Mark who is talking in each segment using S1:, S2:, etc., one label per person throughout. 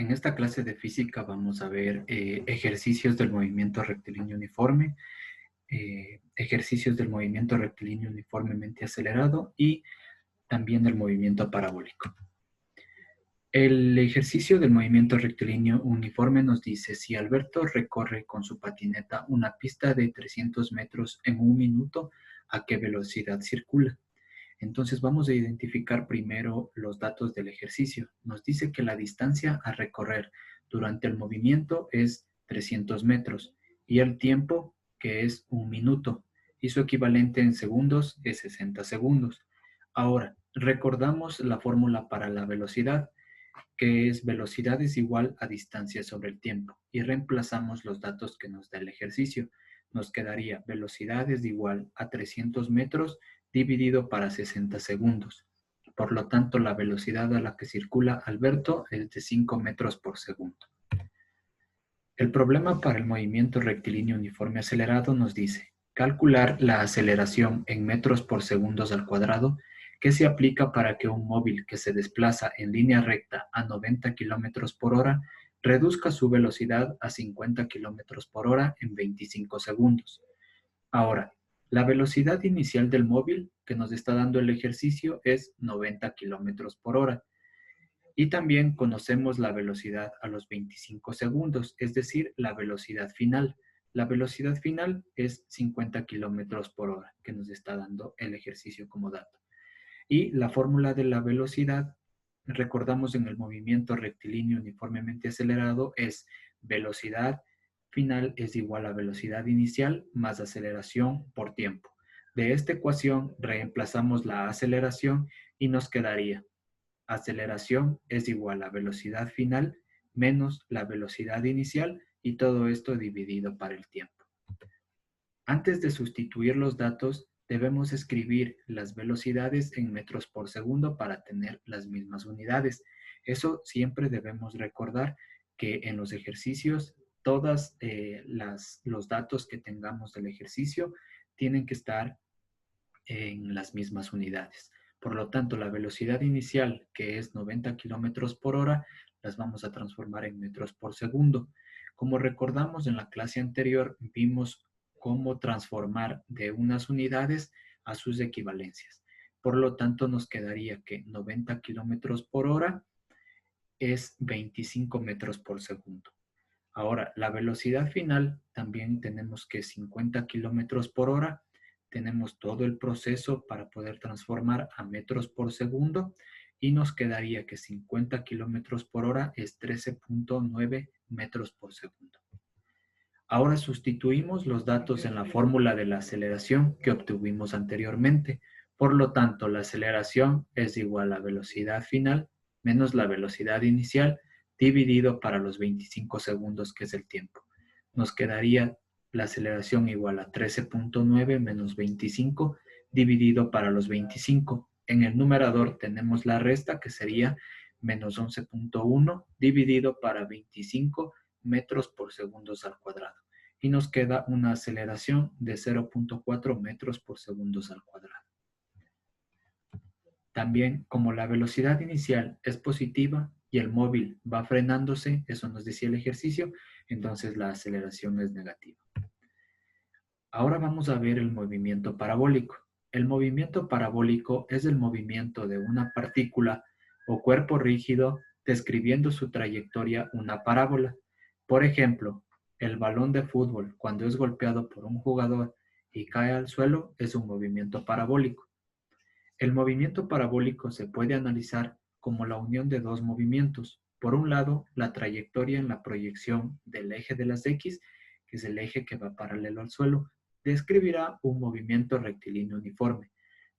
S1: En esta clase de física vamos a ver ejercicios del movimiento rectilíneo uniforme, ejercicios del movimiento rectilíneo uniformemente acelerado y también del movimiento parabólico. El ejercicio del movimiento rectilíneo uniforme nos dice si Alberto recorre con su patineta una pista de 300 metros en un minuto, ¿a qué velocidad circula? Entonces vamos a identificar primero los datos del ejercicio. Nos dice que la distancia a recorrer durante el movimiento es 300 metros y el tiempo, que es un minuto, y su equivalente en segundos es 60 segundos. Ahora, recordamos la fórmula para la velocidad, que es velocidad es igual a distancia sobre el tiempo, y reemplazamos los datos que nos da el ejercicio. Nos quedaría velocidad es igual a 300 metros dividido para 60 segundos. Por lo tanto, la velocidad a la que circula Alberto es de 5 metros por segundo. El problema para el movimiento rectilíneo uniforme acelerado nos dice calcular la aceleración en metros por segundos al cuadrado que se aplica para que un móvil que se desplaza en línea recta a 90 kilómetros por hora reduzca su velocidad a 50 kilómetros por hora en 25 segundos. Ahora, la velocidad inicial del móvil que nos está dando el ejercicio es 90 kilómetros por hora. Y también conocemos la velocidad a los 25 segundos, es decir, la velocidad final. La velocidad final es 50 kilómetros por hora, que nos está dando el ejercicio como dato. Y la fórmula de la velocidad, recordamos en el movimiento rectilíneo uniformemente acelerado, es velocidad final es igual a velocidad inicial más aceleración por tiempo. De esta ecuación reemplazamos la aceleración y nos quedaría aceleración es igual a velocidad final menos la velocidad inicial y todo esto dividido para el tiempo. Antes de sustituir los datos, debemos escribir las velocidades en metros por segundo para tener las mismas unidades. Eso siempre debemos recordar que en los ejercicios todos los datos que tengamos del ejercicio tienen que estar en las mismas unidades. Por lo tanto, la velocidad inicial, que es 90 kilómetros por hora, las vamos a transformar en metros por segundo. Como recordamos en la clase anterior, vimos cómo transformar de unas unidades a sus equivalencias. Por lo tanto, nos quedaría que 90 kilómetros por hora es 25 metros por segundo. Ahora, la velocidad final también tenemos que 50 kilómetros por hora. Tenemos todo el proceso para poder transformar a metros por segundo y nos quedaría que 50 kilómetros por hora es 13.9 metros por segundo. Ahora sustituimos los datos en la fórmula de la aceleración que obtuvimos anteriormente. Por lo tanto, la aceleración es igual a velocidad final menos la velocidad inicial dividido para los 25 segundos, que es el tiempo. Nos quedaría la aceleración igual a 13.9 menos 25 dividido para los 25. En el numerador tenemos la resta, que sería menos 11.1 dividido para 25 metros por segundos al cuadrado. Y nos queda una aceleración de 0.4 metros por segundos al cuadrado. También, como la velocidad inicial es positiva y el móvil va frenándose, eso nos decía el ejercicio, entonces la aceleración es negativa. Ahora vamos a ver el movimiento parabólico. El movimiento parabólico es el movimiento de una partícula o cuerpo rígido describiendo su trayectoria una parábola. Por ejemplo, el balón de fútbol, cuando es golpeado por un jugador y cae al suelo, es un movimiento parabólico. El movimiento parabólico se puede analizar como la unión de dos movimientos. Por un lado, la trayectoria en la proyección del eje de las X, que es el eje que va paralelo al suelo, describirá un movimiento rectilíneo uniforme.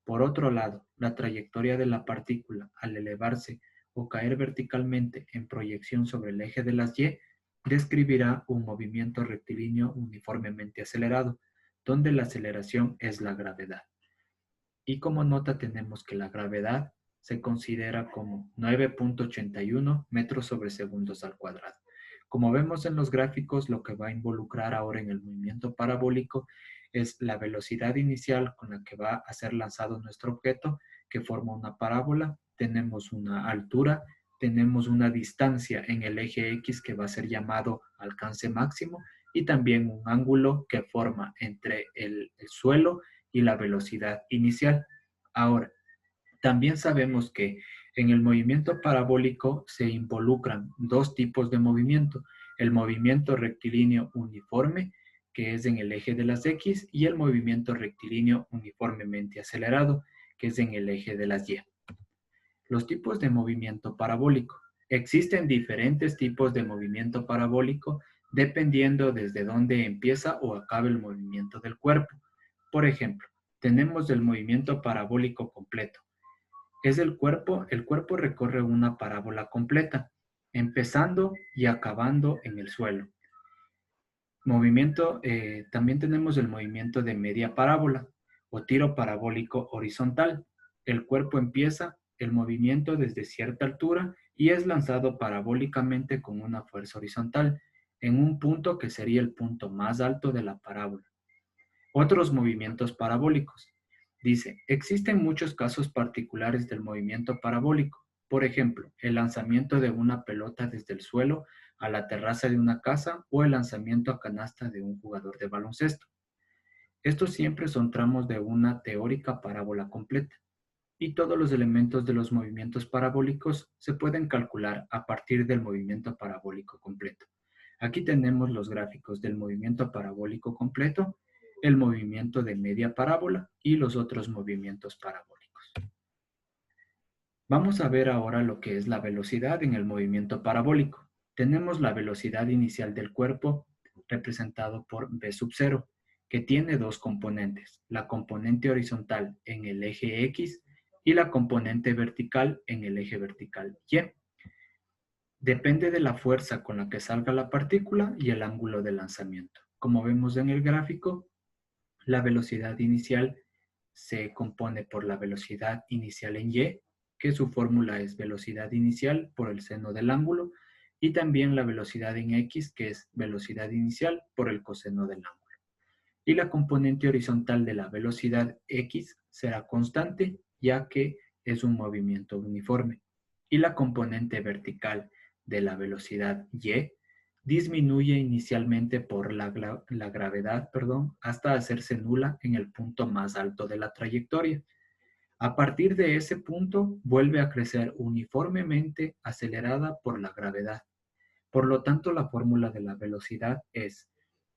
S1: Por otro lado, la trayectoria de la partícula al elevarse o caer verticalmente en proyección sobre el eje de las Y, describirá un movimiento rectilíneo uniformemente acelerado, donde la aceleración es la gravedad. Y como nota tenemos que la gravedad se considera como 9.81 metros sobre segundos al cuadrado. Como vemos en los gráficos, lo que va a involucrar ahora en el movimiento parabólico es la velocidad inicial con la que va a ser lanzado nuestro objeto, que forma una parábola. Tenemos una altura tenemos una distancia en el eje X que va a ser llamado alcance máximo y también un ángulo que forma entre el suelo y la velocidad inicial. Ahora, también sabemos que en el movimiento parabólico se involucran dos tipos de movimiento: el movimiento rectilíneo uniforme, que es en el eje de las X, y el movimiento rectilíneo uniformemente acelerado, que es en el eje de las Y. Los tipos de movimiento parabólico. Existen diferentes tipos de movimiento parabólico dependiendo desde dónde empieza o acaba el movimiento del cuerpo. Por ejemplo, tenemos el movimiento parabólico completo. Es el cuerpo recorre una parábola completa, empezando y acabando en el suelo. También tenemos el movimiento de media parábola o tiro parabólico horizontal. El cuerpo empieza el movimiento desde cierta altura y es lanzado parabólicamente con una fuerza horizontal en un punto que sería el punto más alto de la parábola. Otros movimientos parabólicos. Dice, existen muchos casos particulares del movimiento parabólico. Por ejemplo, el lanzamiento de una pelota desde el suelo a la terraza de una casa o el lanzamiento a canasta de un jugador de baloncesto. Estos siempre son tramos de una teórica parábola completa y todos los elementos de los movimientos parabólicos se pueden calcular a partir del movimiento parabólico completo. Aquí tenemos los gráficos del movimiento parabólico completo, el movimiento de media parábola y los otros movimientos parabólicos. Vamos a ver ahora lo que es la velocidad en el movimiento parabólico. Tenemos la velocidad inicial del cuerpo representado por v sub 0, que tiene dos componentes, la componente horizontal en el eje X y la componente vertical en el eje vertical Y. Depende de la fuerza con la que salga la partícula y el ángulo de lanzamiento. Como vemos en el gráfico, la velocidad inicial se compone por la velocidad inicial en Y, que su fórmula es velocidad inicial por el seno del ángulo, y también la velocidad en X, que es velocidad inicial por el coseno del ángulo. Y la componente horizontal de la velocidad X será constante, ya que es un movimiento uniforme. Y la componente vertical de la velocidad Y disminuye inicialmente por la gravedad, hasta hacerse nula en el punto más alto de la trayectoria. A partir de ese punto, vuelve a crecer uniformemente acelerada por la gravedad. Por lo tanto, la fórmula de la velocidad es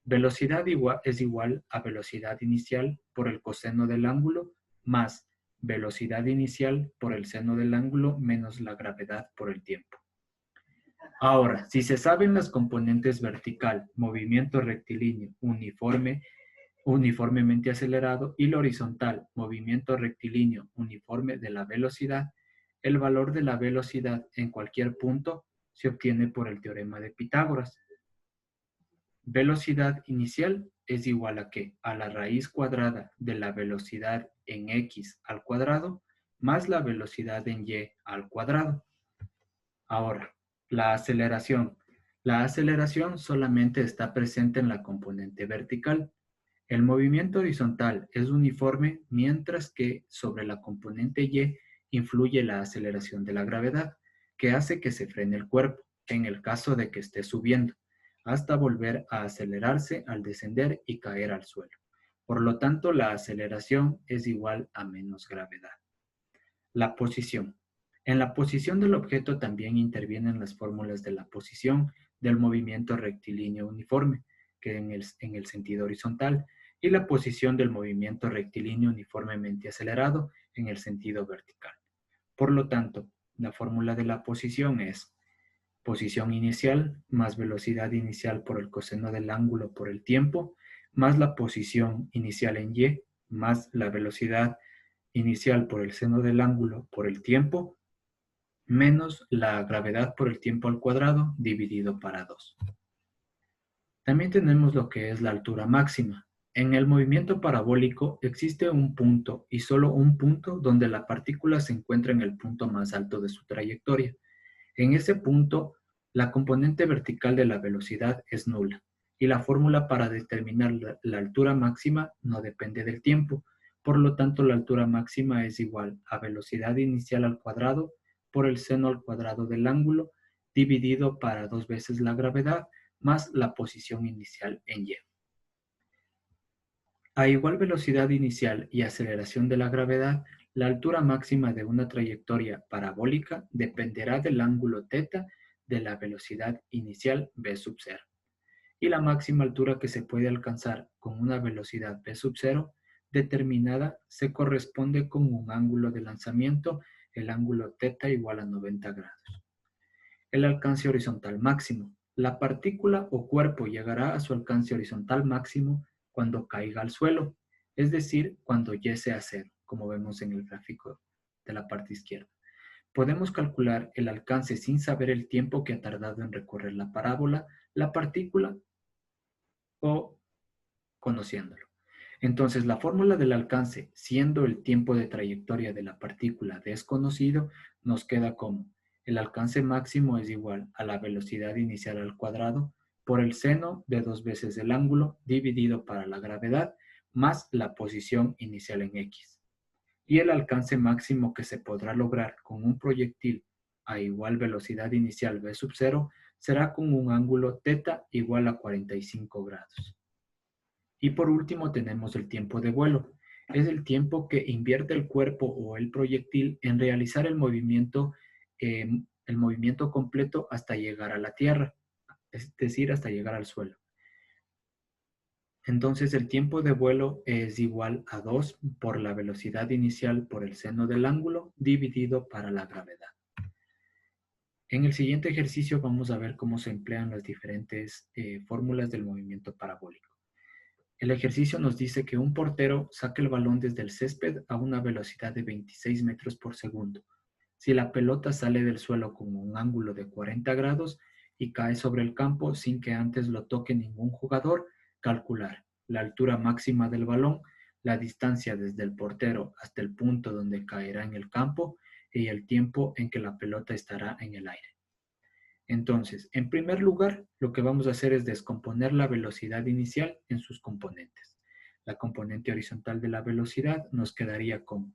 S1: velocidad es igual a velocidad inicial por el coseno del ángulo más velocidad inicial por el seno del ángulo menos la gravedad por el tiempo. Ahora, si se saben las componentes vertical, movimiento rectilíneo, uniformemente acelerado, y la horizontal, movimiento rectilíneo uniforme de la velocidad, el valor de la velocidad en cualquier punto se obtiene por el teorema de Pitágoras. Velocidad inicial es igual a ¿qué? A la raíz cuadrada de la velocidad en X al cuadrado más la velocidad en Y al cuadrado. Ahora, la aceleración. La aceleración solamente está presente en la componente vertical. El movimiento horizontal es uniforme, mientras que sobre la componente Y influye la aceleración de la gravedad, que hace que se frene el cuerpo, en el caso de que esté subiendo, hasta volver a acelerarse al descender y caer al suelo. Por lo tanto, la aceleración es igual a menos gravedad. La posición. En la posición del objeto también intervienen las fórmulas de la posición del movimiento rectilíneo uniforme, que en el sentido horizontal, y la posición del movimiento rectilíneo uniformemente acelerado en el sentido vertical. Por lo tanto, la fórmula de la posición es posición inicial más velocidad inicial por el coseno del ángulo por el tiempo, más la posición inicial en Y, más la velocidad inicial por el seno del ángulo por el tiempo, menos la gravedad por el tiempo al cuadrado dividido para 2. También tenemos lo que es la altura máxima. En el movimiento parabólico existe un punto y solo un punto donde la partícula se encuentra en el punto más alto de su trayectoria. En ese punto, la componente vertical de la velocidad es nula y la fórmula para determinar la altura máxima no depende del tiempo. Por lo tanto, la altura máxima es igual a velocidad inicial al cuadrado por el seno al cuadrado del ángulo dividido para 2 veces la gravedad más la posición inicial en y. A igual velocidad inicial y aceleración de la gravedad, la altura máxima de una trayectoria parabólica dependerá del ángulo θ de la velocidad inicial v sub 0. Y la máxima altura que se puede alcanzar con una velocidad v sub 0 determinada se corresponde con un ángulo de lanzamiento, el ángulo θ igual a 90 grados. El alcance horizontal máximo. La partícula o cuerpo llegará a su alcance horizontal máximo cuando caiga al suelo, es decir, cuando y sea cero, como vemos en el gráfico de la parte izquierda. Podemos calcular el alcance sin saber el tiempo que ha tardado en recorrer la parábola, la partícula o conociéndolo. Entonces, la fórmula del alcance, siendo el tiempo de trayectoria de la partícula desconocido, nos queda como el alcance máximo es igual a la velocidad inicial al cuadrado por el seno de 2 veces el ángulo dividido para la gravedad más la posición inicial en x. Y el alcance máximo que se podrá lograr con un proyectil a igual velocidad inicial v sub 0 será con un ángulo θ igual a 45 grados. Y por último tenemos el tiempo de vuelo. Es el tiempo que invierte el cuerpo o el proyectil en realizar el movimiento completo hasta llegar a la Tierra, es decir, hasta llegar al suelo. Entonces el tiempo de vuelo es igual a 2 por la velocidad inicial por el seno del ángulo dividido para la gravedad. En el siguiente ejercicio vamos a ver cómo se emplean las diferentes fórmulas del movimiento parabólico. El ejercicio nos dice que un portero saca el balón desde el césped a una velocidad de 26 metros por segundo. Si la pelota sale del suelo con un ángulo de 40 grados y cae sobre el campo sin que antes lo toque ningún jugador, calcular la altura máxima del balón, la distancia desde el portero hasta el punto donde caerá en el campo y el tiempo en que la pelota estará en el aire. Entonces, en primer lugar, lo que vamos a hacer es descomponer la velocidad inicial en sus componentes. La componente horizontal de la velocidad nos quedaría como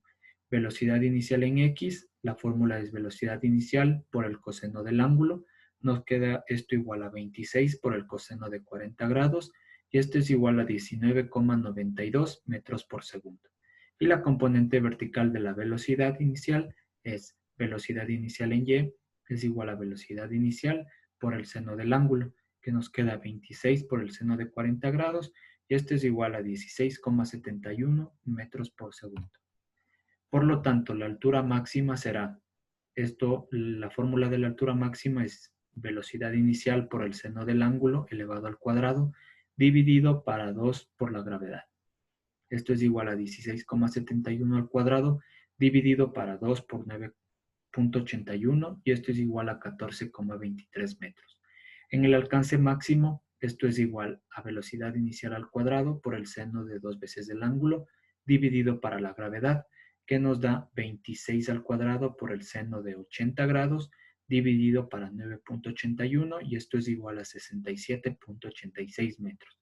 S1: velocidad inicial en x, la fórmula es velocidad inicial por el coseno del ángulo, nos queda esto igual a 26 por el coseno de 40 grados, y esto es igual a 19,92 metros por segundo. Y la componente vertical de la velocidad inicial es velocidad inicial en y, es igual a velocidad inicial por el seno del ángulo, que nos queda 26 por el seno de 40 grados, y esto es igual a 16,71 metros por segundo. Por lo tanto, la altura máxima será, la fórmula de la altura máxima es velocidad inicial por el seno del ángulo elevado al cuadrado, dividido para 2 por la gravedad. Esto es igual a 16,71 al cuadrado, dividido para 2 por 9,81 y esto es igual a 14,23 metros. En el alcance máximo, esto es igual a velocidad inicial al cuadrado por el seno de 2 veces el ángulo dividido para la gravedad, que nos da 26 al cuadrado por el seno de 80 grados dividido para 9,81 y esto es igual a 67,86 metros.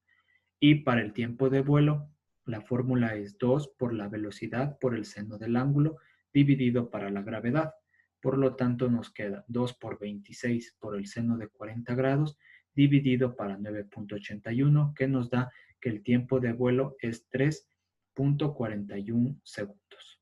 S1: Y para el tiempo de vuelo, la fórmula es 2 por la velocidad por el seno del ángulo dividido para la gravedad. Por lo tanto, nos queda 2 por 26 por el seno de 40 grados dividido para 9,81, que nos da que el tiempo de vuelo es 3,41 segundos.